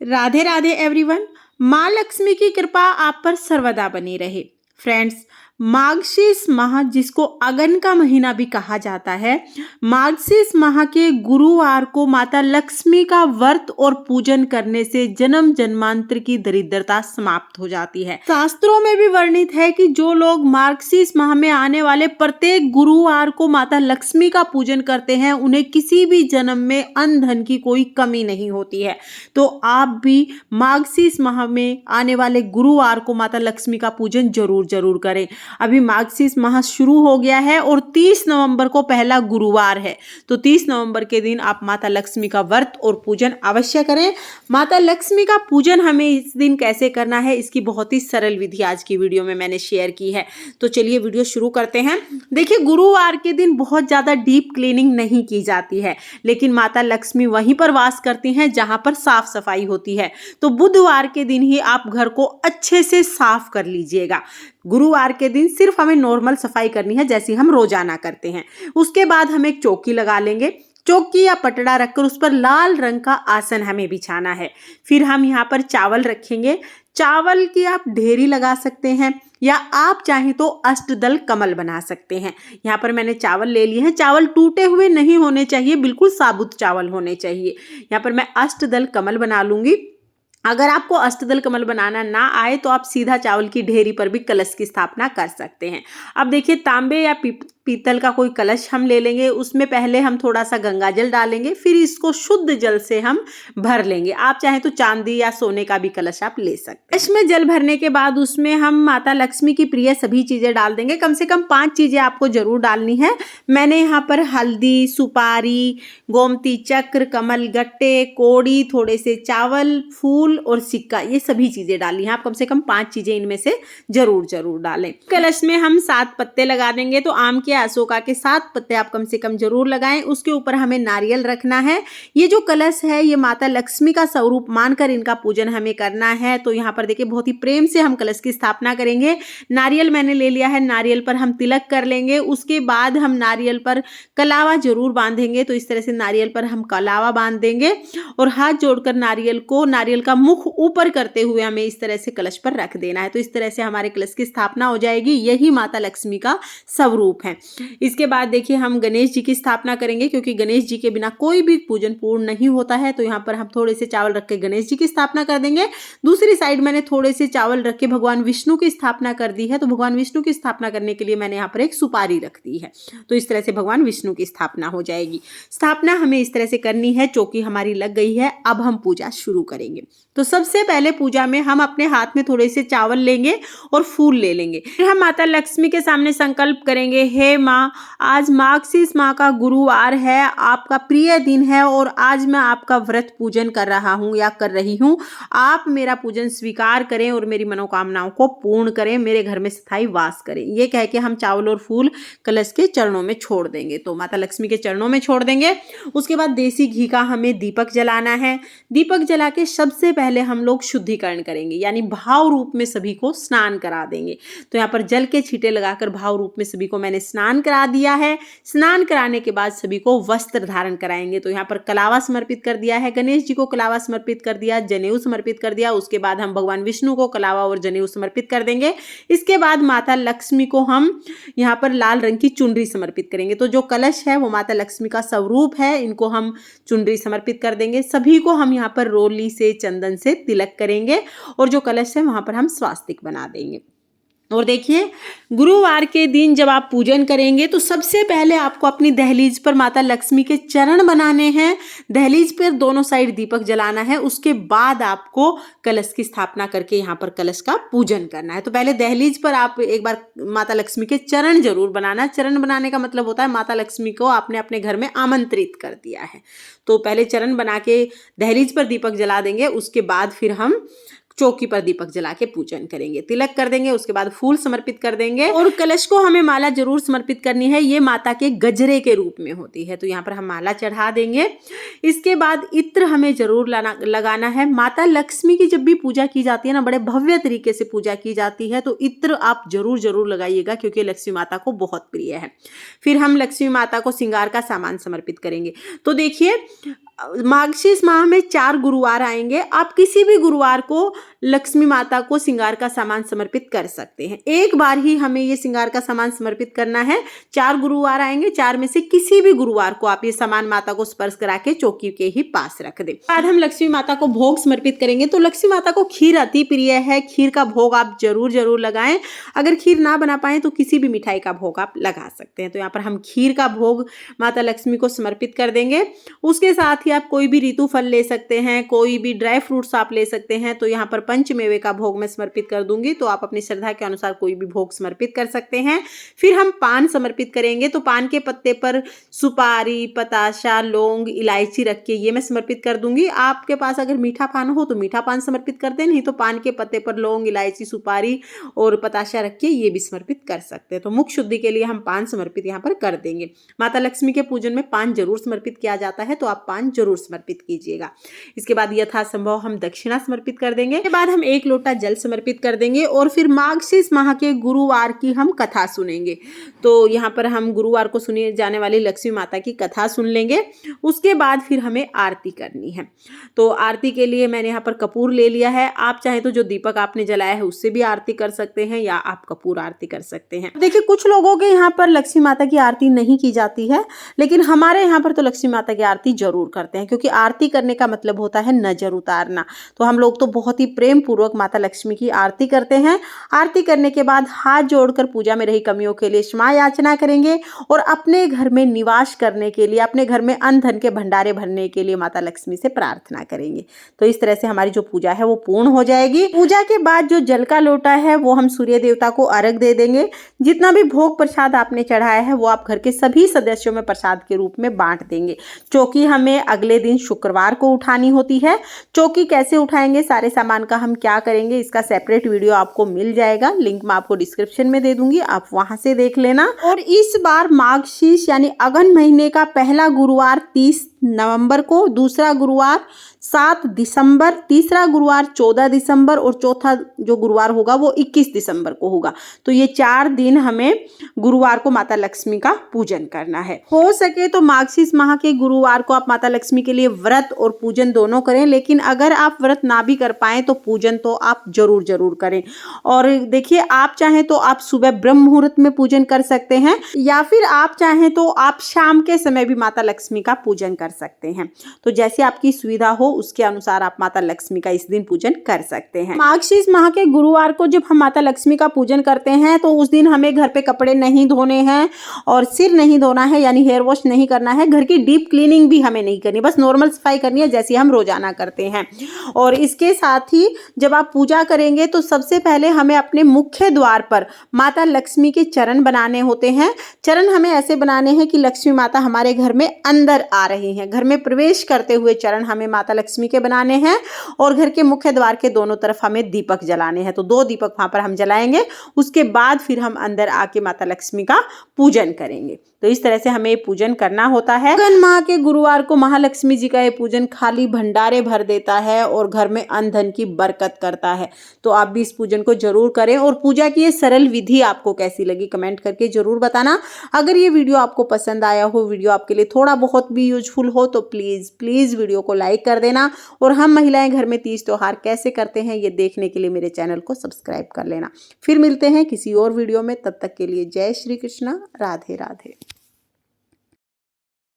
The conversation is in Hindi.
राधे राधे एवरीवन। माँ लक्ष्मी की कृपा आप पर सर्वदा बनी रहे। फ्रेंड्स, मार्गशीर्ष माह जिसको अगन का महीना भी कहा जाता है, मार्गशीर्ष माह के गुरुवार को माता लक्ष्मी का व्रत और पूजन करने से जन्म जन्मांतर की दरिद्रता समाप्त हो जाती है। शास्त्रों में भी वर्णित है कि जो लोग मार्गशीर्ष माह में आने वाले प्रत्येक गुरुवार को माता लक्ष्मी का पूजन करते हैं, उन्हें किसी भी जन्म में अन्न धन की कोई कमी नहीं होती है। तो आप भी मार्गशीर्ष माह में आने वाले गुरुवार को माता लक्ष्मी का पूजन जरूर जरूर करें। अभी मार्गशीर्ष माह शुरू हो गया है और 30 नवंबर को पहला गुरुवार है, तो 30 नवंबर के दिन आप माता लक्ष्मी का व्रत और पूजन अवश्य करें। माता लक्ष्मी का पूजन हमें इस दिन कैसे करना है, इसकी बहुत ही सरल विधि आज की वीडियो में मैंने शेयर की है। तो चलिए वीडियो शुरू करते हैं। देखिए, गुरुवार के दिन बहुत ज़्यादा डीप क्लीनिंग नहीं की जाती है, लेकिन माता लक्ष्मी वहीं पर वास करती हैं जहां पर साफ सफाई होती है। तो बुधवार के दिन ही आप घर को अच्छे से साफ कर लीजिएगा। गुरुवार के दिन सिर्फ हमें नॉर्मल सफाई करनी है, जैसी हम रोजाना करते हैं। उसके बाद हम एक चौकी लगा लेंगे। चौकी या पटड़ा रखकर उस पर लाल रंग का आसन हमें बिछाना है। फिर हम यहाँ पर चावल रखेंगे। चावल की आप ढेरी लगा सकते हैं या आप चाहें तो अष्टदल कमल बना सकते हैं। यहाँ पर मैंने चावल ले लिए हैं। चावल टूटे हुए नहीं होने चाहिए, बिल्कुल साबुत चावल होने चाहिए। यहाँ पर मैं अष्टदल कमल बना लूंगी। अगर आपको अष्टदल कमल बनाना ना आए तो आप सीधा चावल की ढेरी पर भी कलश की स्थापना कर सकते हैं। अब देखिए, तांबे या पीतल का कोई कलश हम ले लेंगे। उसमें पहले हम थोड़ा सा गंगा जल डालेंगे, फिर इसको शुद्ध जल से हम भर लेंगे। आप चाहें तो चांदी या सोने का भी कलश आप ले सकते हैं। कलश में जल भरने के बाद उसमें हम माता लक्ष्मी की प्रिय सभी चीजें डाल देंगे। कम से कम 5 चीजें आपको जरूर डालनी है। मैंने यहाँ पर हल्दी, सुपारी, गोमती चक्र, कमल गट्टे, कोड़ी, थोड़े से चावल, फूल और सिक्का, ये सभी चीजें डाली हैं। आप कम से कम 5 चीजें इनमें से जरूर जरूर डालें। कलश में हम 7 पत्ते लगा देंगे। तो आम के, अशोका के 7 पत्ते आप कम से कम जरूर लगाएं। उसके ऊपर हमें नारियल रखना है। ये जो कलश है, ये माता लक्ष्मी का स्वरूप मानकर इनका पूजन हमें करना है। तो यहाँ पर देखिए, बहुत ही प्रेम से हम कलश की स्थापना करेंगे। नारियल मैंने ले लिया है, नारियल पर हम तिलक कर लेंगे। उसके बाद हम नारियल पर कलावा जरूर बांधेंगे। तो इस तरह से नारियल पर हम कलावा बांध देंगे और हाथ जोड़कर नारियल का मुख ऊपर करते हुए हमें इस तरह से कलश पर रख देना है। तो इस तरह से हमारे कलश की स्थापना हो जाएगी। यही माता लक्ष्मी का स्वरूप है। इसके बाद देखिए, हम गणेश जी की स्थापना करेंगे, क्योंकि गणेश जी के बिना कोई भी पूजन पूर्ण नहीं होता है। तो यहाँ पर हम थोड़े से चावल रख के गणेश जी की स्थापना कर देंगे। दूसरी साइड मैंने थोड़े से चावल रख के भगवान विष्णु की स्थापना कर दी है। तो भगवान विष्णु की स्थापना करने के लिए मैंने यहाँ पर एक सुपारी रख दी है। तो इस तरह से भगवान विष्णु की स्थापना हो जाएगी। स्थापना हमें इस तरह से करनी है। चौकी हमारी लग गई है। अब हम पूजा शुरू करेंगे। तो सबसे पहले पूजा में हम अपने हाथ में थोड़े से चावल लेंगे और फूल ले लेंगे। फिर हम माता लक्ष्मी के सामने संकल्प करेंगे, हे माँ, आज मार्गशीर्ष माह का गुरुवार है, आपका प्रिय दिन है और आज मैं आपका व्रत पूजन कर रहा हूँ या कर रही हूँ। आप मेरा पूजन स्वीकार करें और मेरी मनोकामनाओं को पूर्ण करें, मेरे घर में स्थायी वास करें। ये कह के हम चावल और फूल कलश के चरणों में छोड़ देंगे। तो माता लक्ष्मी के चरणों में छोड़ देंगे। उसके बाद देसी घी का हमें दीपक जलाना है। दीपक जला के सबसे पहले हम लोग शुद्धिकरण करेंगे, यानी भाव रूप में सभी को स्नान करा देंगे। तो यहाँ पर जल के छींटे लगाकर भाव रूप में सभी को मैंने स्नान करा दिया है। स्नान कराने के बाद सभी को वस्त्र धारण कराएंगे। तो यहाँ पर कलावा समर्पित कर दिया है, गणेश जी को कलावा समर्पित कर दिया, जनेऊ समर्पित कर दिया। उसके बाद हम भगवान विष्णु को कलावा और जनेऊ समर्पित कर देंगे। इसके बाद माता लक्ष्मी को हम यहाँ पर लाल रंग की चुनरी समर्पित करेंगे। तो जो कलश है वो माता लक्ष्मी का स्वरूप है, इनको हम चुनरी समर्पित कर देंगे। सभी को हम यहाँ पर रोली से, चंदन से तिलक करेंगे और जो कलश है वहां पर हम स्वास्तिक बना देंगे। और देखिए, गुरुवार के दिन जब आप पूजन करेंगे तो सबसे पहले आपको अपनी दहलीज पर माता लक्ष्मी के चरण बनाने हैं। दहलीज पर दोनों साइड दीपक जलाना है। उसके बाद आपको कलश की स्थापना करके यहाँ पर कलश का पूजन करना है। तो पहले दहलीज पर आप एक बार माता लक्ष्मी के चरण जरूर बनाना। चरण बनाने का मतलब होता है माता लक्ष्मी को आपने अपने घर में आमंत्रित कर दिया है। तो पहले चरण बना के दहलीज पर दीपक जला देंगे। उसके बाद फिर हम चौकी पर दीपक जला के पूजन करेंगे, तिलक कर देंगे, उसके बाद फूल समर्पित कर देंगे। और कलश को हमें माला जरूर समर्पित करनी है, ये माता के गजरे के रूप में होती है, तो यहाँ पर हम माला चढ़ा देंगे। इसके बाद इत्र हमें जरूर लगाना है। माता लक्ष्मी की जब भी पूजा की जाती है ना, बड़े भव्य तरीके से पूजा की जाती है, तो इत्र आप जरूर लगाइएगा, क्योंकि लक्ष्मी माता को बहुत प्रिय है। फिर हम लक्ष्मी माता को श्रृंगार का सामान समर्पित करेंगे। तो देखिए, मार्गशीर्ष माह में 4 गुरुवार आएंगे, आप किसी भी गुरुवार को लक्ष्मी माता को श्रृंगार का सामान समर्पित कर सकते हैं। एक बार ही हमें ये श्रृंगार का सामान समर्पित करना है। 4 गुरुवार आएंगे, 4 में से किसी भी गुरुवार को आप ये सामान माता को स्पर्श करा के चौकी के ही पास रख दें। बाद हम लक्ष्मी माता को भोग समर्पित करेंगे। तो लक्ष्मी माता को खीर अति प्रिय है, खीर का भोग आप जरूर लगाएं। अगर खीर ना बना पाए तो किसी भी मिठाई का भोग आप लगा सकते हैं। तो यहाँ पर हम खीर का भोग माता लक्ष्मी को समर्पित कर देंगे। उसके साथ ही आप कोई भी ऋतु फल ले सकते हैं, कोई भी ड्राई फ्रूट्स आप ले सकते हैं। तो यहाँ पर पंचमेवे का भोग मैं समर्पित कर दूंगी, तो आप अपनी श्रद्धा के अनुसार कोई भी भोग समर्पित कर सकते हैं। फिर हम पान समर्पित करेंगे। तो पान के पत्ते पर सुपारी, पताशा, लौंग, इलायची रख के ये मैं समर्पित कर दूंगी। आपके पास अगर मीठा पान हो तो मीठा पान समर्पित कर दें, नहीं तो पान के पत्ते पर लौंग, इलायची, सुपारी और पताशा रख के ये भी समर्पित कर सकते हैं। तो मुख शुद्धि के लिए हम पान समर्पित यहाँ पर कर देंगे। माता लक्ष्मी के पूजन में पान जरूर समर्पित किया जाता है, तो आप पान जरूर समर्पित कीजिएगा। इसके बाद यथासंभव हम दक्षिणा समर्पित कर देंगे। इसके बाद हम 1 लोटा जल समर्पित कर देंगे और फिर मार्गशीर्ष माह के गुरुवार की हम कथा सुनेंगे। तो यहाँ पर हम गुरुवार को सुनी जाने वाली लक्ष्मी माता की कथा सुन लेंगे। उसके बाद फिर हमें आरती करनी है। तो आरती के लिए मैंने यहाँ पर कपूर ले लिया है। आप चाहे तो जो दीपक आपने जलाया है उससे भी आरती कर सकते हैं, या आप कपूर आरती कर सकते हैं। देखिए, कुछ लोगों के यहाँ पर लक्ष्मी माता की आरती नहीं की जाती है, लेकिन हमारे यहाँ पर तो लक्ष्मी माता की आरती जरूर करते हैं, क्योंकि आरती करने का मतलब होता है नजर उतारना। तो हम लोग तो बहुत ही प्रेम पूर्वक माता लक्ष्मी की आरती करते हैं। आरती करने के बाद हाथ जोड़कर पूजा में रही कमियों के लिए क्षमा याचना करेंगे और अपने घर में निवास करने के लिए, अपने घर में अन्न धन के भंडारे भरने के लिए माता लक्ष्मी से प्रार्थना करेंगे। तो इस तरह से हमारी जो पूजा है वो पूर्ण हो जाएगी। पूजा के बाद जो जल का लोटा है वो हम सूर्य देवता को अर्घ दे देंगे। जितना भी भोग प्रसाद आपने चढ़ाया है वो आप घर के सभी सदस्यों में प्रसाद के रूप में बांट देंगे। चौकी हमें अगले दिन शुक्रवार को उठानी होती है। चौकी कैसे उठाएंगे, सारे सामान का हम क्या करेंगे, इसका सेपरेट वीडियो आपको मिल जाएगा। लिंक मैं आपको डिस्क्रिप्शन में दे दूंगी, आप वहां से देख लेना। और इस बार मार्गशीर्ष यानी अगन महीने का पहला गुरुवार 30 नवंबर को, दूसरा गुरुवार 7 दिसंबर, तीसरा गुरुवार 14 दिसंबर और चौथा जो गुरुवार होगा वो 21 दिसंबर को होगा। तो ये 4 दिन हमें गुरुवार को माता लक्ष्मी का पूजन करना है। हो सके तो मार्गशीर्ष माह के गुरुवार को आप माता लक्ष्मी के लिए व्रत और पूजन दोनों करें, लेकिन अगर आप व्रत ना भी कर पाए तो पूजन तो आप जरूर करें। और देखिए, आप चाहें तो आप सुबह ब्रह्म मुहूर्त में पूजन कर सकते हैं, या फिर आप चाहें तो आप शाम के समय भी माता लक्ष्मी का पूजन कर सकते हैं। तो जैसे आपकी सुविधा हो उसके अनुसार आप माता लक्ष्मी का इस दिन पूजन कर सकते हैं। मार्गशीर्ष माह के गुरुवार को जब हम माता लक्ष्मी का पूजन करते हैं तो उस दिन हमें घर पे कपड़े नहीं धोने हैं और सिर नहीं धोना है, यानी हेयर वॉश नहीं करना है। घर की डीप क्लीनिंग भी हमें नहीं करनी, बस नॉर्मल सफाई करनी है जैसे हम रोजाना करते हैं। और इसके साथ ही जब आप पूजा करेंगे तो सबसे पहले हमें अपने मुख्य द्वार पर माता लक्ष्मी के चरण बनाने होते हैं। चरण हमें ऐसे बनाने हैं कि लक्ष्मी माता हमारे घर में अंदर आ रही हैं। घर में प्रवेश करते हुए चरण हमें माता लक्ष्मी के बनाने हैं और घर के मुख्य द्वार के दोनों तरफ हमें दीपक जलाने हैं। तो 2 दीपक वहां पर हम जलाएंगे। उसके बाद फिर हम अंदर आके माता लक्ष्मी का पूजन करेंगे। तो इस तरह से हमें पूजन करना होता है। अगन माह के गुरुवार को महालक्ष्मी जी का ये पूजन खाली भंडारे भर देता है और घर में अन्न धन की बरकत करता है। तो आप भी इस पूजन को जरूर करें। और पूजा की ये सरल विधि आपको कैसी लगी कमेंट करके जरूर बताना। अगर ये वीडियो आपको पसंद आया हो, वीडियो आपके लिए थोड़ा बहुत भी यूजफुल हो, तो प्लीज वीडियो को लाइक कर देना। और हम महिलाएं घर में तीज त्योहार कैसे करते हैं ये देखने के लिए मेरे चैनल को सब्सक्राइब कर लेना। फिर मिलते हैं किसी और वीडियो में, तब तक के लिए जय श्री कृष्णा, राधे राधे।